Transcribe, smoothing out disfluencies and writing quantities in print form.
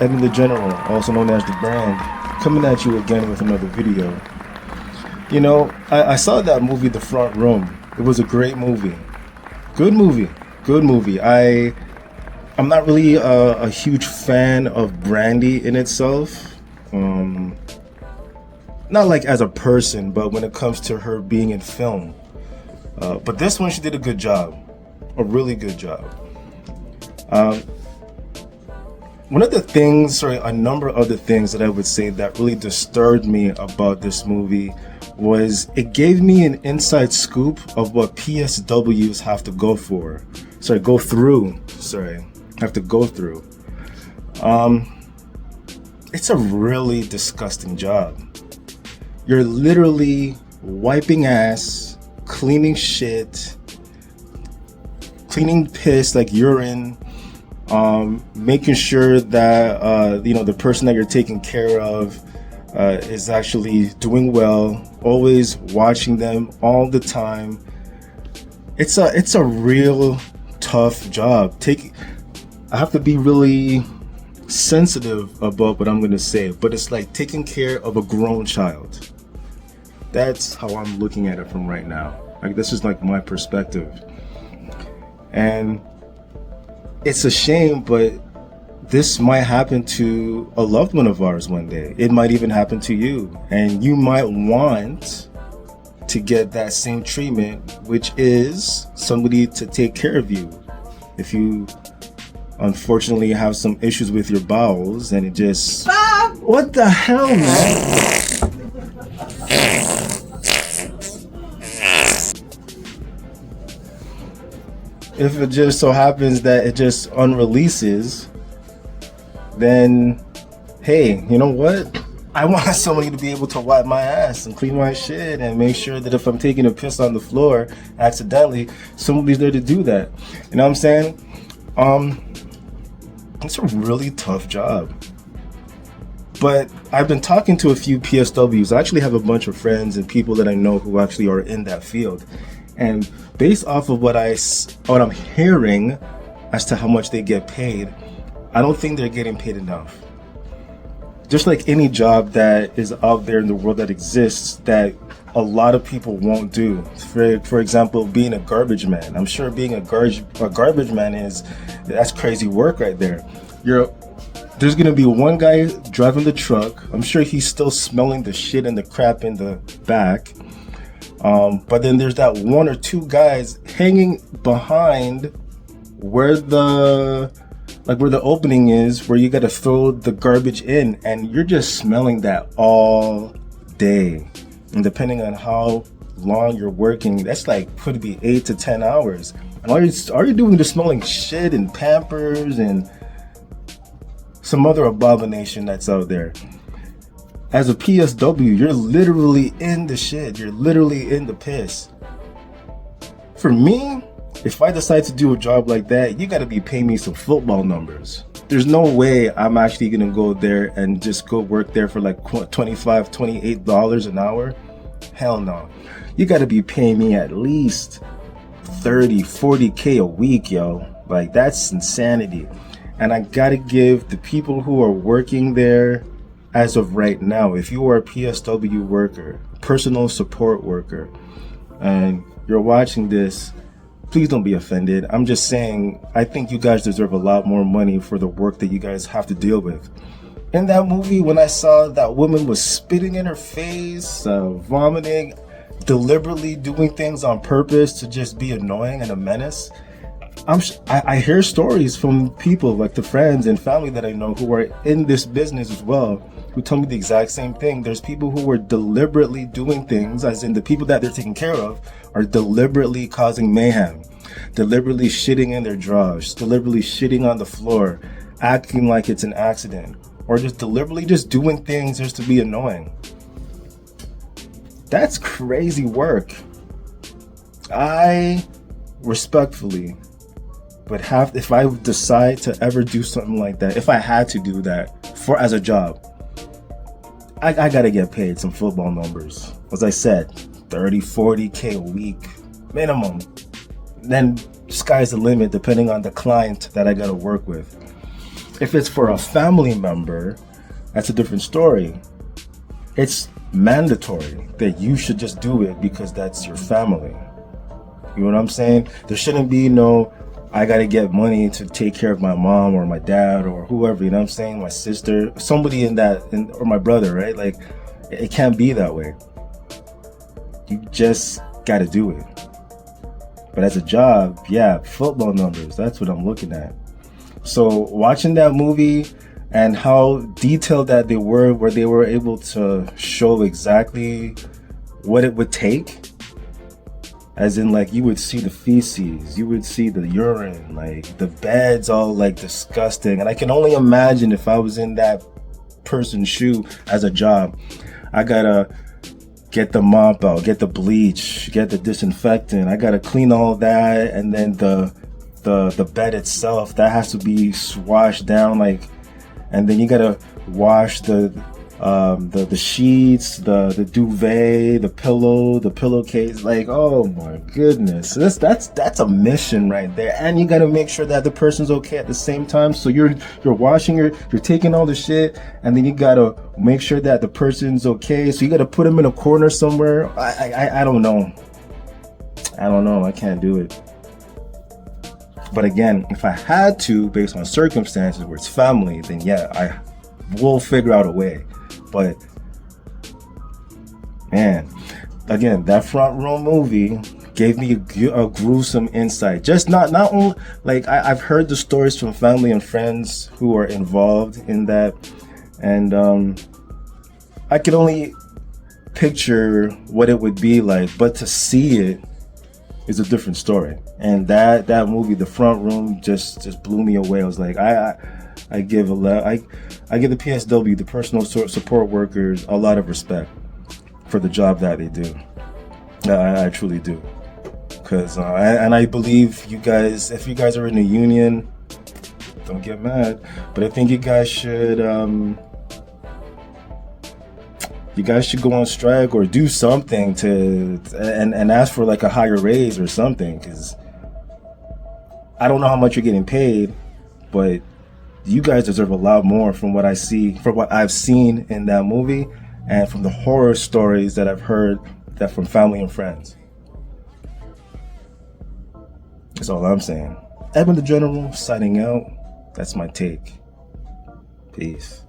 Evan the General, also known as The Brand, coming at you again with another video. I saw that movie, The Front Room. It was a great movie. Good movie. Good movie. I'm not really a huge fan of Brandy in itself. Not like as a person, but when it comes to her being in film. But this one, she did a good job. A really good job. A number of the things that I would say that really disturbed me about this movie was it gave me an inside scoop of what PSWs have to go through. It's a really disgusting job. You're literally wiping ass, cleaning shit, cleaning piss like urine, making sure that the person that you're taking care of is actually doing well, always watching them all the time. It's a real tough job. I have to be really sensitive about what I'm going to say, but it's like taking care of a grown child. That's how I'm looking at it from right now. Like, this is like my perspective. And it's a shame, but this might happen to a loved one of ours one day. It might even happen to you. And you might want to get that same treatment, which is somebody to take care of you. If you unfortunately have some issues with your bowels and it just... Stop! What the hell, man? If it just so happens that it just unreleases, then, hey, you know what? I want somebody to be able to wipe my ass and clean my shit and make sure that if I'm taking a piss on the floor accidentally, somebody's there to do that. You know what I'm saying? It's a really tough job. But I've been talking to a few PSWs. I actually have a bunch of friends and people that I know who actually are in that field. And based off of what I'm hearing as to how much they get paid, I don't think they're getting paid enough. Just like any job that is out there in the world that exists that a lot of people won't do. For example, being a garbage man. I'm sure being a garbage man that's crazy work right there. There's gonna be one guy driving the truck. I'm sure he's still smelling the shit and the crap in the back. But then there's that one or two guys hanging behind where the opening is, where you gotta throw the garbage in, and you're just smelling that all day. And depending on how long you're working, that's like could be 8 to 10 hours. And all you're doing is smelling shit and Pampers and some other abomination that's out there. As a PSW, you're literally in the shit. You're literally in the piss. For me, if I decide to do a job like that, you gotta be paying me some football numbers. There's no way I'm actually gonna go there and just go work there for like $25, $28 an hour. Hell no. You gotta be paying me at least 30, 40K a week, yo. Like, that's insanity. And I gotta give the people who are working there, as of right now, if you are a PSW worker, personal support worker, and you're watching this, please don't be offended. I'm just saying, I think you guys deserve a lot more money for the work that you guys have to deal with. In that movie, when I saw that woman was spitting in her face, vomiting, deliberately doing things on purpose to just be annoying and a menace, I hear stories from people like the friends and family that I know who are in this business as well, who tell me the exact same thing. There's people who are deliberately doing things, as in the people that they're taking care of are deliberately causing mayhem, deliberately shitting in their drawers, deliberately shitting on the floor, acting like it's an accident, or just deliberately just doing things just to be annoying. That's crazy work. I respectfully, but if I decide to ever do something like that, if I had to do that as a job, I gotta get paid some football numbers. As I said, 30, 40K a week minimum. Then sky's the limit depending on the client that I gotta work with. If it's for a family member, that's a different story. It's mandatory that you should just do it because that's your family. You know what I'm saying? There shouldn't be no, I gotta get money to take care of my mom or my dad or whoever, you know what I'm saying? My sister, somebody or my brother, right? Like, it can't be that way. You just gotta do it. But as a job, yeah, football numbers, that's what I'm looking at. So watching that movie and how detailed that they were, where they were able to show exactly what it would take, as in, like, you would see the feces, you would see the urine, like the beds all like disgusting. And I can only imagine if I was in that person's shoe as a job. I gotta get the mop out, get the bleach, get the disinfectant. I gotta clean all that, and then the bed itself, that has to be washed down, like, and then you gotta wash the sheets, the duvet, the pillow, the pillowcase. Like, oh my goodness, that's a mission right there. And you gotta make sure that the person's okay at the same time. So you're washing you're taking all the shit, and then you gotta make sure that the person's okay. So you gotta put them in a corner somewhere. I don't know. I can't do it. But again, if I had to, based on circumstances where it's family, then yeah, I will figure out a way. But man, again, that Front Row movie gave me a gruesome insight. Just not only, like, I've heard the stories from family and friends who are involved in that, and I could only picture what it would be like, but to see it is a different story. And that movie, The Front Room, just blew me away. I was like, I give the PSW, the personal support workers, a lot of respect for the job that they do. I truly do. Because and I believe you guys, if you guys are in a union, don't get mad, but I think you guys should go on strike or do something and ask for like a higher raise or something. Because I don't know how much you're getting paid, but you guys deserve a lot more from what I've seen in that movie, and from the horror stories that I've heard that from family and friends. That's all I'm saying. Edwin the General signing out. That's my take. Peace.